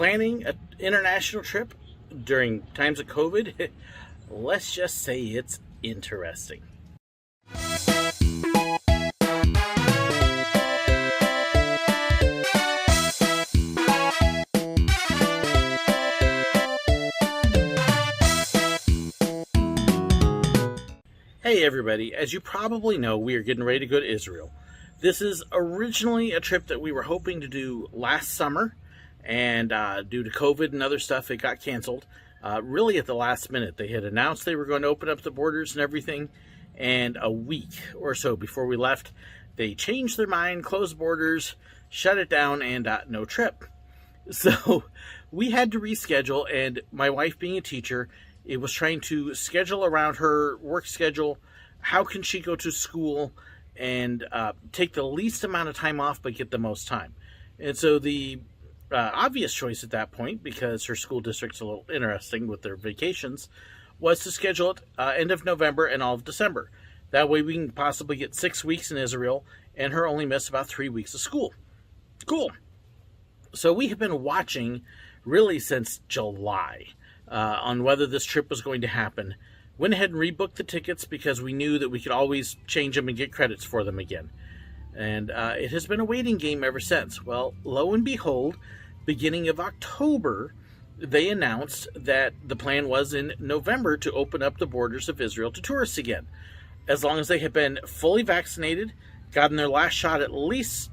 planning an international trip during times of COVID, let's just say it's interesting. Hey everybody, as you probably know, we are getting ready to go to Israel. This is originally a trip that we were hoping to do last summer, and due to COVID and other stuff, it got canceled really at the last minute. They had announced they were going to open up the borders and everything, and a week or so before we left, they changed their mind, closed borders, shut it down, and no trip. So we had to reschedule, and my wife being a teacher, it was trying to schedule around her work schedule. How can she go to school and take the least amount of time off but get the most time? And so the obvious choice at that point, because her school district's a little interesting with their vacations, was to schedule it end of November and all of December. That way we can possibly get 6 weeks in Israel and her only miss about 3 weeks of school. Cool. So we have been watching really since July on whether this trip was going to happen. Went ahead and rebooked the tickets because we knew that we could always change them and get credits for them again. And it has been a waiting game ever since. Well, lo and behold, beginning of October, they announced that the plan was in November to open up the borders of Israel to tourists again. As long as they have been fully vaccinated, gotten their last shot at least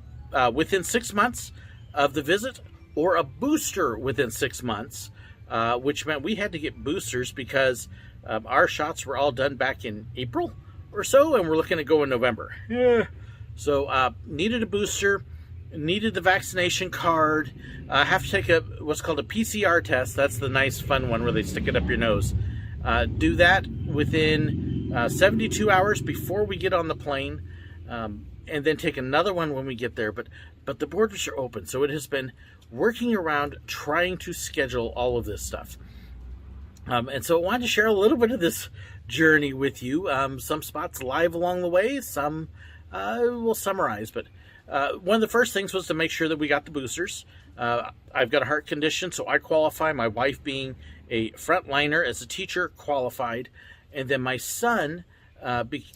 within 6 months of the visit, or a booster within 6 months, which meant we had to get boosters because our shots were all done back in April or so, and we're looking at go in November. Yeah. So needed a booster, needed the vaccination card, have to take what's called a Pcr test. That's the nice fun one where they stick it up your nose. Do that within 72 hours before we get on the plane, and then take another one when we get there. But the borders are open, so it has been working around trying to schedule all of this stuff. And so I wanted to share a little bit of this journey with you. Some spots live along the way, some we'll summarize. But one of the first things was to make sure that we got the boosters. I've got a heart condition, so I qualify. My wife, being a frontliner as a teacher, qualified. And then my son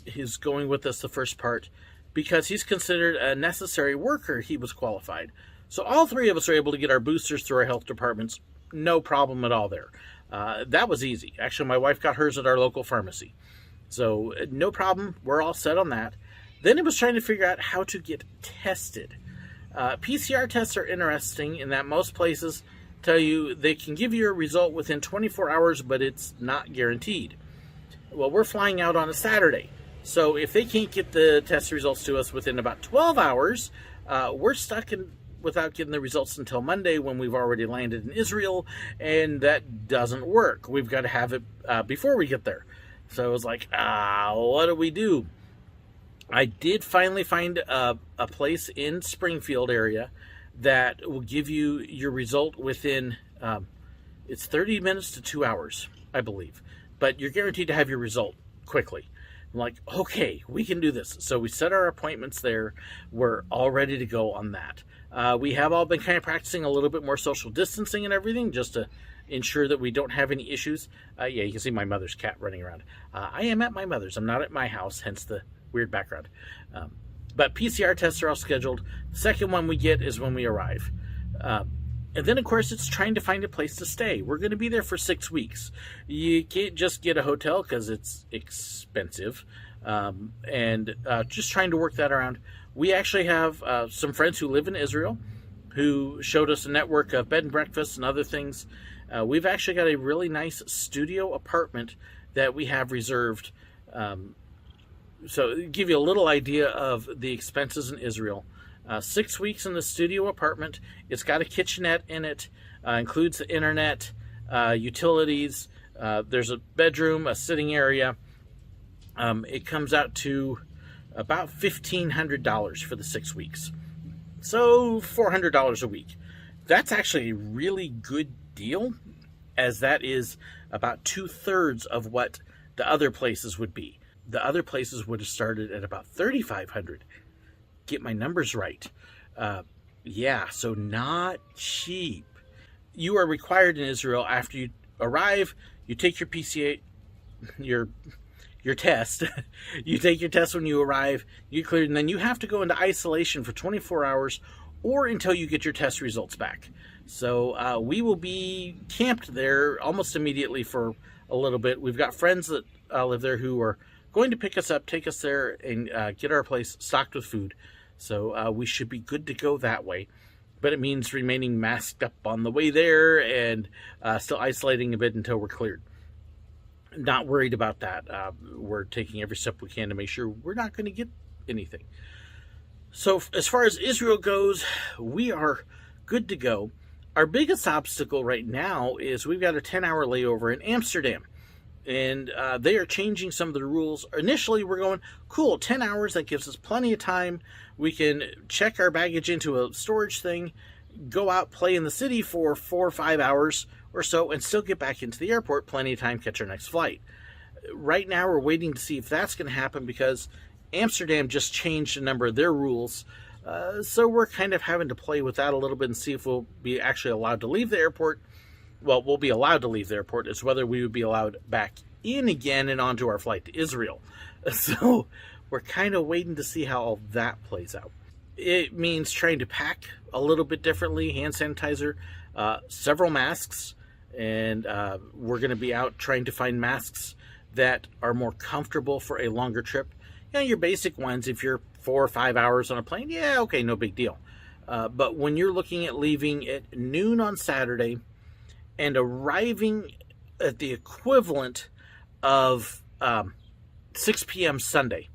is going with us the first part because he's considered a necessary worker. He was qualified. So all three of us are able to get our boosters through our health departments. No problem at all there. That was easy. Actually, my wife got hers at our local pharmacy. So no problem. We're all set on that. Then it was trying to figure out how to get tested. PCR tests are interesting in that most places tell you they can give you a result within 24 hours, but it's not guaranteed. Well, we're flying out on a Saturday. So if they can't get the test results to us within about 12 hours, we're stuck without getting the results until Monday when we've already landed in Israel, and that doesn't work. We've got to have it before we get there. So it was like, what do we do? I did finally find a place in Springfield area that will give you your result within, it's 30 minutes to 2 hours, I believe. But you're guaranteed to have your result quickly. I'm like, okay, we can do this. So we set our appointments there. We're all ready to go on that. We have all been kind of practicing a little bit more social distancing and everything just to ensure that we don't have any issues. Yeah, you can see my mother's cat running around. I am at my mother's. I'm not at my house, hence the weird background. But PCR tests are all scheduled. The second one we get is when we arrive. And then, of course, it's trying to find a place to stay. We're going to be there for 6 weeks. You can't just get a hotel because it's expensive. And just trying to work that around. We actually have some friends who live in Israel who showed us a network of bed and breakfasts and other things. We've actually got a really nice studio apartment that we have reserved. So to give you a little idea of the expenses in Israel. 6 weeks in the studio apartment. It's got a kitchenette in it. Includes the internet, utilities. There's a bedroom, a sitting area. It comes out to about $1,500 for the 6 weeks. So $400 a week. That's actually a really good deal, as that is about 2/3 of what the other places would be. The other places would have started at about $3,500. Get my numbers right. Yeah, so not cheap. you are required in Israel after you arrive, you take your PCA, your test. You take your test when you arrive, you clear, and then you have to go into isolation for 24 hours or until you get your test results back. So we will be camped there almost immediately for a little bit. We've got friends that live there who are going to pick us up, take us there, and get our place stocked with food. So we should be good to go that way. But it means remaining masked up on the way there and still isolating a bit until we're cleared. Not worried about that. We're taking every step we can to make sure we're not going to get anything. So as far as Israel goes, we are good to go. Our biggest obstacle right now is we've got a 10-hour layover in Amsterdam. And they are changing some of the rules. Initially, we're going, cool, 10 hours, that gives us plenty of time. We can check our baggage into a storage thing, go out, play in the city for 4 or 5 hours or so, and still get back into the airport, plenty of time to catch our next flight. Right now, we're waiting to see if that's going to happen because Amsterdam just changed a number of their rules. So we're kind of having to play with that a little bit and see if we'll be actually allowed to leave the airport. Well, we'll be allowed to leave the airport. It's whether we would be allowed back in again and onto our flight to Israel. So we're kind of waiting to see how all that plays out. It means trying to pack a little bit differently, hand sanitizer, several masks, and we're going to be out trying to find masks that are more comfortable for a longer trip. You know, your basic ones, if you're 4 or 5 hours on a plane, yeah, okay, no big deal. But when you're looking at leaving at noon on Saturday and arriving at the equivalent of 6 p.m. Sunday,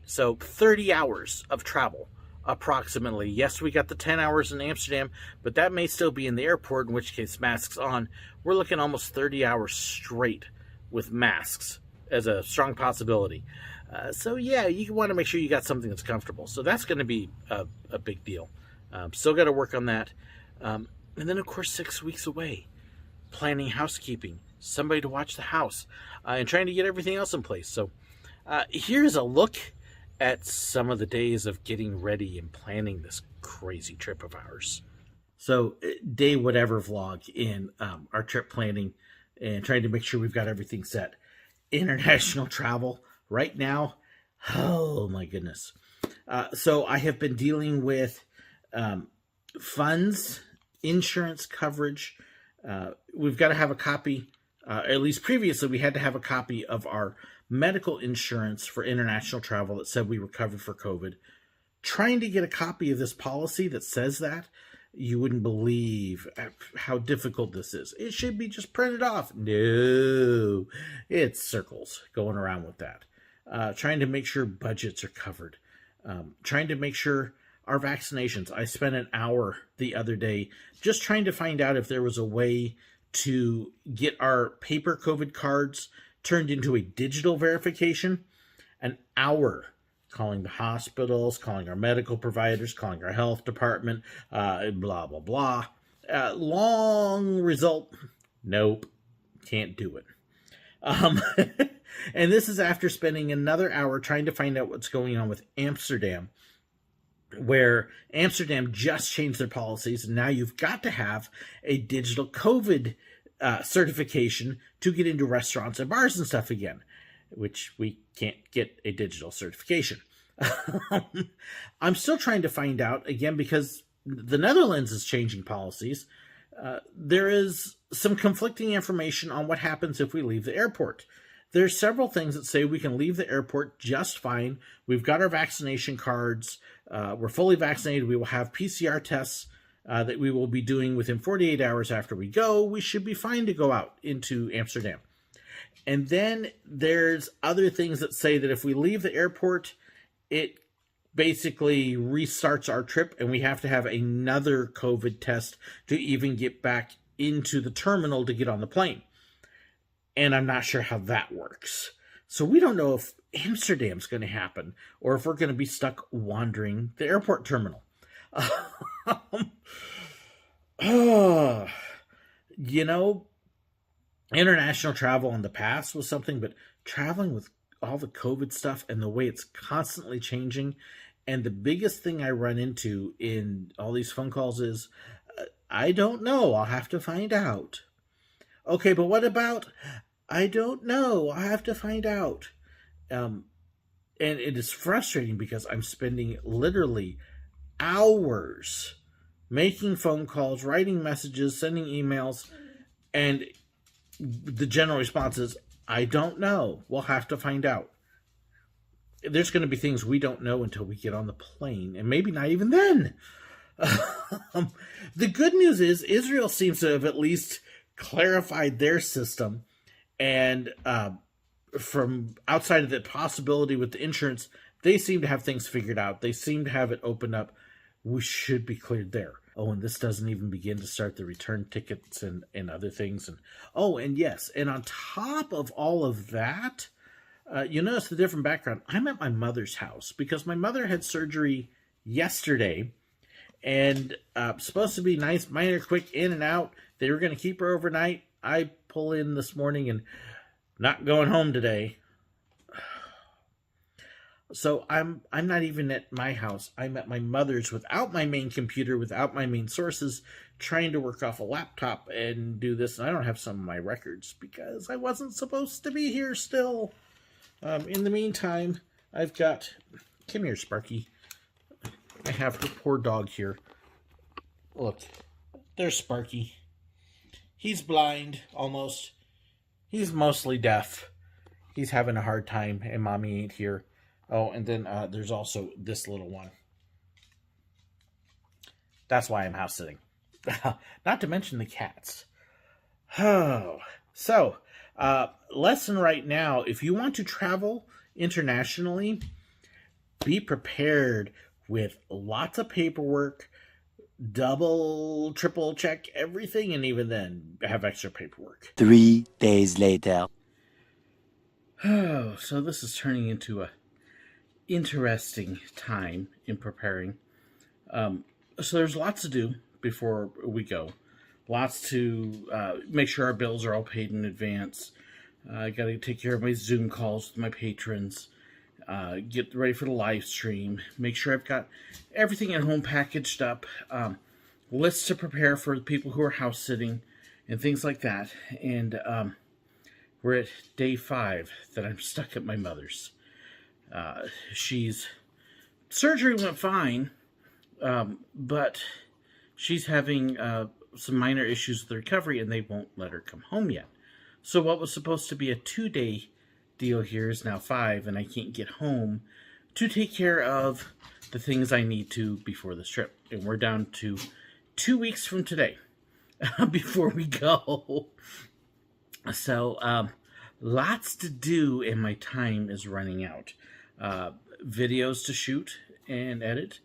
so 30 hours of travel, approximately. Yes, we got the 10 hours in Amsterdam, but that may still be in the airport, in which case masks on. We're looking almost 30 hours straight with masks as a strong possibility. So yeah, you want to make sure you got something that's comfortable. So that's going to be a big deal. Still got to work on that. And then, of course, 6 weeks away, planning housekeeping, somebody to watch the house, and trying to get everything else in place. So here's a look at some of the days of getting ready and planning this crazy trip of ours. So day whatever vlog in our trip planning and trying to make sure we've got everything set. International travel right now, oh my goodness. So I have been dealing with funds, insurance coverage. We've got to have a copy, at least previously we had to have a copy of our medical insurance for international travel that said we were covered for COVID. Trying to get a copy of this policy that says that, you wouldn't believe how difficult this is. It should be just printed off. No, it's circles going around with that. Trying to make sure budgets are covered. Trying to make sure our vaccinations. I spent an hour the other day just trying to find out if there was a way to get our paper COVID cards turned into a digital verification. An hour calling the hospitals, calling our medical providers, calling our health department, blah, blah, blah. Long result, nope, can't do it. And this is after spending another hour trying to find out what's going on with Amsterdam, where Amsterdam just changed their policies, and now you've got to have a digital COVID certification to get into restaurants and bars and stuff again, which we can't get a digital certification. I'm still trying to find out, again, because the Netherlands is changing policies. There is some conflicting information on what happens if we leave the airport. There's several things that say we can leave the airport just fine. We've got our vaccination cards. We're fully vaccinated. We will have PCR tests that we will be doing within 48 hours after we go. We should be fine to go out into Amsterdam. And then there's other things that say that if we leave the airport, it basically restarts our trip and we have to have another COVID test to even get back into the terminal to get on the plane. And I'm not sure how that works. So we don't know if Amsterdam's going to happen or if we're going to be stuck wandering the airport terminal. You know, international travel in the past was something, but traveling with all the COVID stuff and the way it's constantly changing. And the biggest thing I run into in all these phone calls is I don't know. I'll have to find out. Okay, but what about? I don't know. I'll have to find out. Um, and it is frustrating because I'm spending literally hours making phone calls, writing messages, sending emails, and the general response is, I don't know. We'll have to find out. There's going to be things we don't know until we get on the plane, and maybe not even then. The good news is Israel seems to have at least clarified their system, and from outside of the possibility with the insurance, they seem to have things figured out. They seem to have it opened up. We should be cleared there. Oh, and this doesn't even begin to start the return tickets and other things. And yes, and on top of all of that, you notice the different background. I'm at my mother's house because my mother had surgery yesterday, and supposed to be nice, minor, quick in and out. They were going to keep her overnight. I pull in this morning and not going home today. So I'm not even at my house. I'm at my mother's without my main computer, without my main sources, trying to work off a laptop and do this. And I don't have some of my records because I wasn't supposed to be here still. In the meantime, I've got... Come here, Sparky. I have the poor dog here. Look, there's Sparky. He's blind, almost. He's mostly deaf. He's having a hard time, and Mommy ain't here. Oh, and then there's also this little one. That's why I'm house sitting. Not to mention the cats. Oh, so, lesson right now, if you want to travel internationally, be prepared with lots of paperwork, double, triple check everything, and even then have extra paperwork. 3 days later. Oh, so this is turning into a interesting time in preparing. So there's lots to do before we go. Lots to make sure our bills are all paid in advance. I got to take care of my Zoom calls with my patrons. Get ready for the live stream. Make sure I've got everything at home packaged up. Lists to prepare for the people who are house sitting and things like that. And we're at day 5 that I'm stuck at my mother's. Surgery went fine, but she's having some minor issues with the recovery, and they won't let her come home yet. So what was supposed to be a 2-day deal here is now 5, and I can't get home to take care of the things I need to before this trip. And we're down to 2 weeks from today before we go. So, lots to do, and my time is running out. Videos to shoot and edit,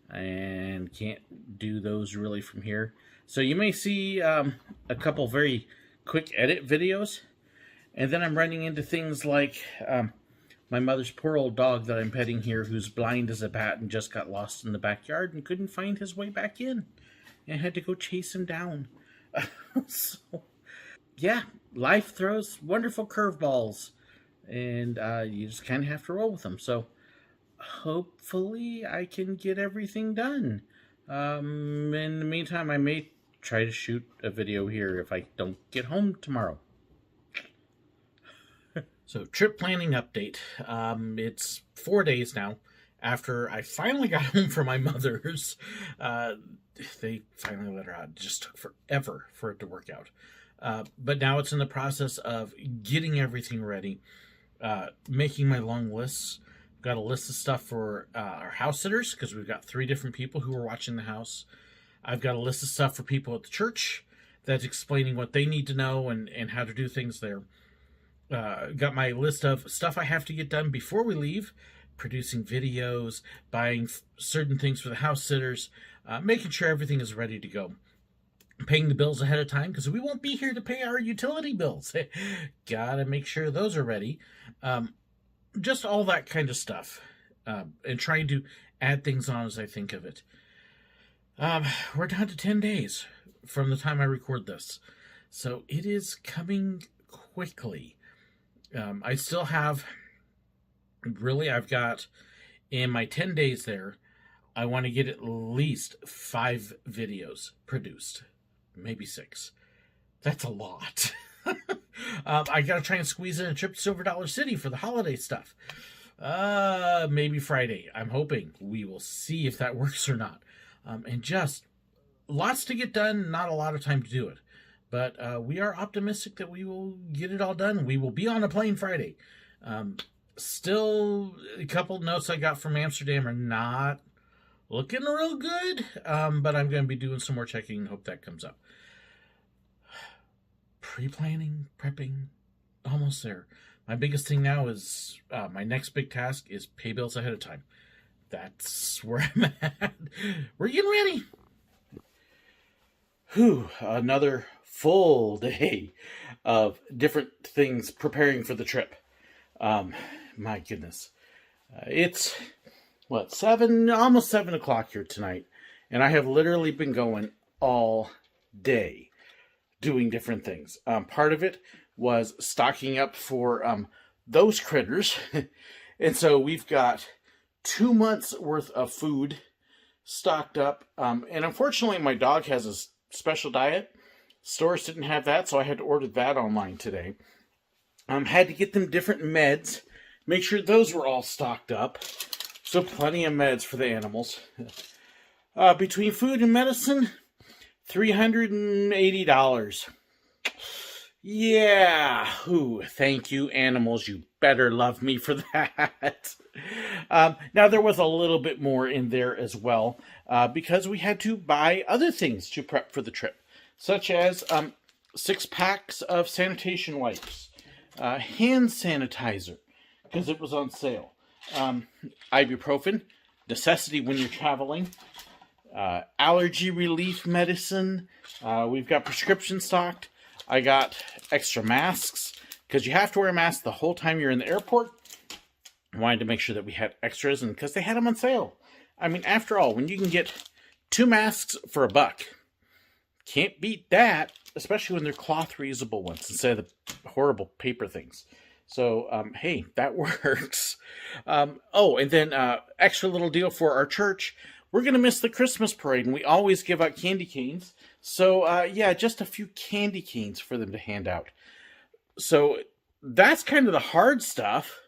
and can't do those really from here. So you may see a couple very quick edit videos, and then I'm running into things like my mother's poor old dog that I'm petting here, who's blind as a bat and just got lost in the backyard and couldn't find his way back in, and had to go chase him down. So, yeah, life throws wonderful curveballs, and you just kind of have to roll with them. So hopefully I can get everything done. In the meantime, I may try to shoot a video here if I don't get home tomorrow. So, trip planning update. It's 4 days now after I finally got home from my mother's. They finally let her out. It just took forever for it to work out. But now it's in the process of getting everything ready, making my long lists. Got a list of stuff for our house sitters, because we've got 3 different people who are watching the house. I've got a list of stuff for people at the church that's explaining what they need to know and how to do things there. Got my list of stuff I have to get done before we leave, producing videos, buying certain things for the house sitters, making sure everything is ready to go. Paying the bills ahead of time, because we won't be here to pay our utility bills. Gotta make sure those are ready. Just all that kind of stuff. And trying to add things on as I think of it. We're down to 10 days from the time I record this. So it is coming quickly. I still have, I've got, in my 10 days there, I want to get at least 5 videos produced. maybe 6. That's a lot. I got to try and squeeze in a trip to Silver Dollar City for the holiday stuff. Maybe Friday. I'm hoping. We will see if that works or not. And just lots to get done, not a lot of time to do it. But we are optimistic that we will get it all done. We will be on a plane Friday. Still, a couple notes I got from Amsterdam are not looking real good. But I'm going to be doing some more checking and hope that comes up. Pre-planning, prepping, almost there. My biggest thing now is my next big task is pay bills ahead of time. That's where I'm at. We're getting ready. Whew, another full day of different things preparing for the trip. My goodness. It's, almost 7 o'clock here tonight. And I have literally been going all day doing different things. Part of it was stocking up for those critters. And so we've got 2 months worth of food stocked up. And unfortunately, my dog has a special diet. Stores didn't have that, so I had to order that online today. Had to get them different meds. Make sure those were all stocked up. So plenty of meds for the animals. Between food and medicine, $380. Yeah. Ooh, thank you, animals. You better love me for that. Now, there was a little bit more in there as well, because we had to buy other things to prep for the trip, such as 6 packs of sanitation wipes, hand sanitizer, because it was on sale, ibuprofen, necessity when you're traveling, allergy relief medicine. We've got prescription stocked. I got extra masks, because you have to wear a mask the whole time you're in the airport. I wanted to make sure that we had extras, and because they had them on sale. I mean, after all, when you can get 2 masks for $1, can't beat that, especially when they're cloth reusable ones instead of the horrible paper things. So, hey, that works. And then extra little deal for our church. We're going to miss the Christmas parade, and we always give out candy canes. So, yeah, just a few candy canes for them to hand out. So, that's kind of the hard stuff.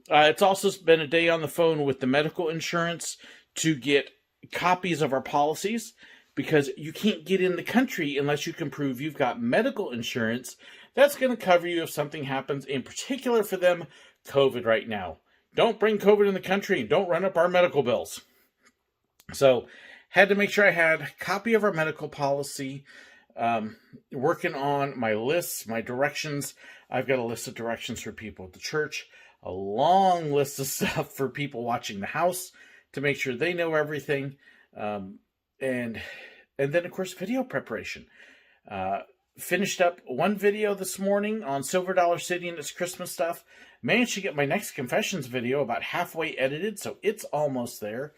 It's also been a day on the phone with the medical insurance to get copies of our policies, because you can't get in the country unless you can prove you've got medical insurance that's going to cover you if something happens, in particular for them, COVID right now. Don't bring COVID in the country and don't run up our medical bills. So, had to make sure I had a copy of our medical policy, working on my lists, my directions. I've got a list of directions for people at the church, a long list of stuff for people watching the house to make sure they know everything. And then, of course, video preparation. Finished up one video this morning on Silver Dollar City and its Christmas stuff. Managed to get my next confessions video about halfway edited, so it's almost there.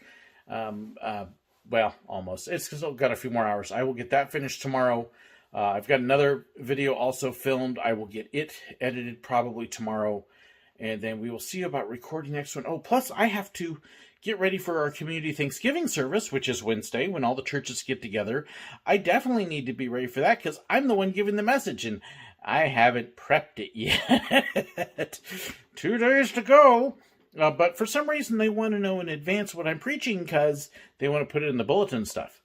Well, almost. It's still got a few more hours. I will get that finished tomorrow. I've got another video also filmed. I will get it edited probably tomorrow. And then we will see about recording next one. Oh, plus I have to get ready for our community Thanksgiving service, which is Wednesday, when all the churches get together. I definitely need to be ready for that, because I'm the one giving the message, and I haven't prepped it yet. 2 days to go. But for some reason, they want to know in advance what I'm preaching, because they want to put it in the bulletin and stuff.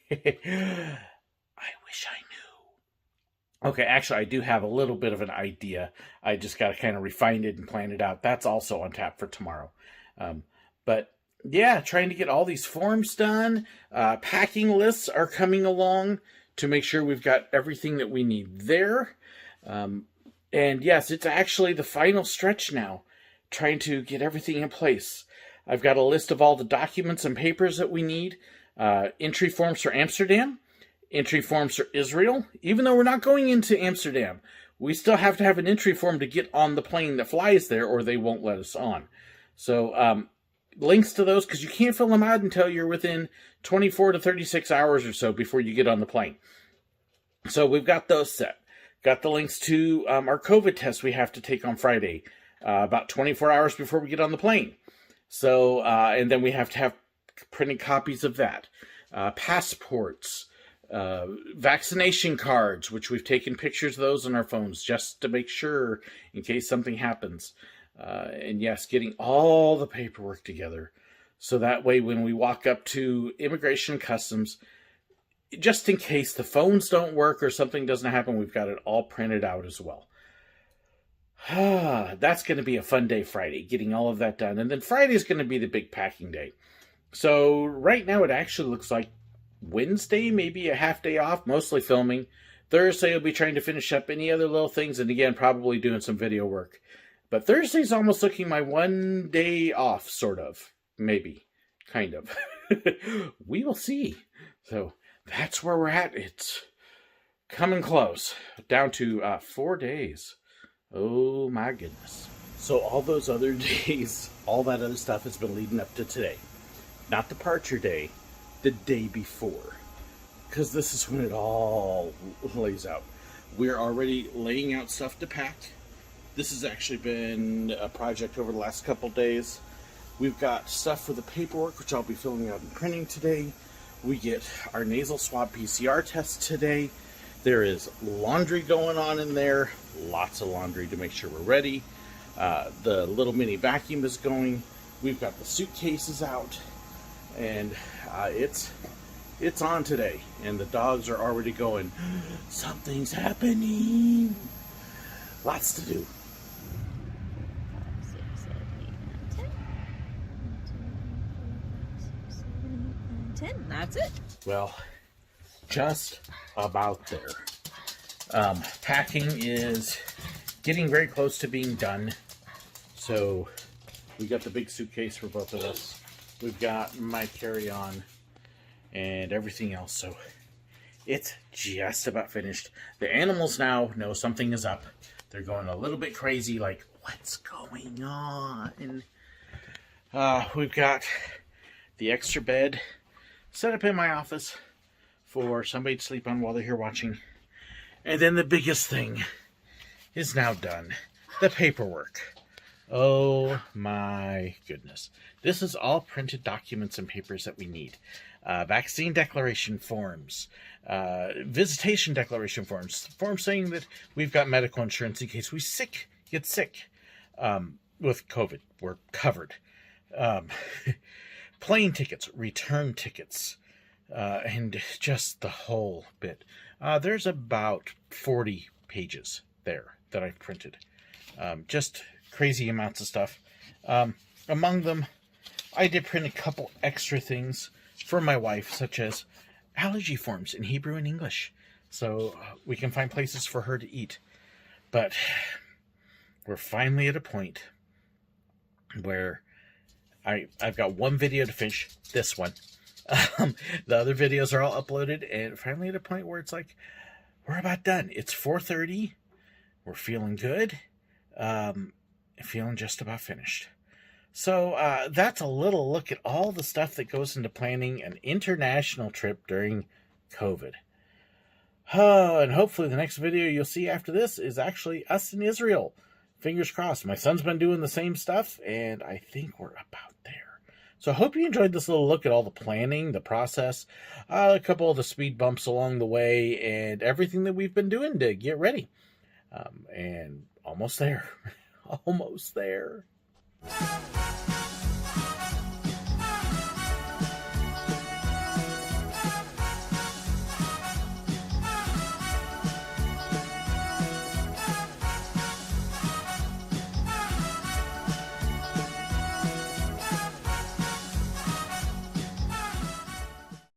I wish I knew. Okay, actually, I do have a little bit of an idea. I just got to kind of refine it and plan it out. That's also on tap for tomorrow. But yeah, trying to get all these forms done. Packing lists are coming along to make sure we've got everything that we need there. And yes, it's actually the final stretch now, trying to get everything in place. I've got a list of all the documents and papers that we need. Entry forms for Amsterdam, entry forms for Israel. Even though we're not going into Amsterdam, we still have to have an entry form to get on the plane that flies there, or they won't let us on. So, links to those, because you can't fill them out until you're within 24 to 36 hours or so before you get on the plane. So we've got those set. Got the links to our COVID test we have to take on Friday, about 24 hours before we get on the plane. So, and then we have to have printed copies of that. Passports, Vaccination cards, which we've taken pictures of those on our phones just to make sure in case something happens. And yes, getting all the paperwork together so that way when we walk up to Immigration and Customs, just in case the phones don't work or something doesn't happen, we've got it all printed out as well. That's going to be a fun day Friday, getting all of that done. And then Friday is going to be the big packing day. So right now it actually looks like Wednesday, maybe a half day off, mostly filming. Thursday I'll be trying to finish up any other little things, and again, probably doing some video work. But Thursday's almost looking my one day off, sort of. Maybe. Kind of. We will see. So that's where we're at. It's coming close. Down to 4 days. Oh my goodness. So all those other days, all that other stuff has been leading up to today. Not departure day, the day before. Because this is when it all lays out. We're already laying out stuff to pack. This has actually been a project over the last couple days. We've got stuff for the paperwork, which I'll be filling out and printing today. We get our nasal swab PCR test today. There is laundry going on in there. Lots of laundry to make sure we're ready. The little mini vacuum is going. We've got the suitcases out. And it's on today. And the dogs are already going, something's happening. Lots to do. 10. That's it. Well, just about there. Packing is getting very close to being done. So we got the big suitcase for both of us. We've got my carry-on and everything else. So it's just about finished. The animals now know something is up. They're going a little bit crazy, like, what's going on? We've got the extra bed set up in my office for somebody to sleep on while they're here watching. And then the biggest thing is now done. The paperwork. Oh my goodness. This is all printed documents and papers that we need. Vaccine declaration forms. Visitation declaration forms. Forms saying that we've got medical insurance in case we get sick. With COVID. We're covered. Plane tickets, return tickets, and just the whole bit. There's about 40 pages there that I've printed. Just crazy amounts of stuff. Among them, I did print a couple extra things for my wife, such as allergy forms in Hebrew and English, so we can find places for her to eat. But we're finally at a point where I've got one video to finish, this one. The other videos are all uploaded, and finally at a point where it's like, we're about done. It's 4:30. We're feeling good. Feeling just about finished. So that's a little look at all the stuff that goes into planning an international trip during COVID. And hopefully the next video you'll see after this is actually us in Israel. Fingers crossed. My son's been doing the same stuff, and I think we're about there. So I hope you enjoyed this little look at all the planning, the process, a couple of the speed bumps along the way, and everything that we've been doing to get ready. And almost there. Almost there.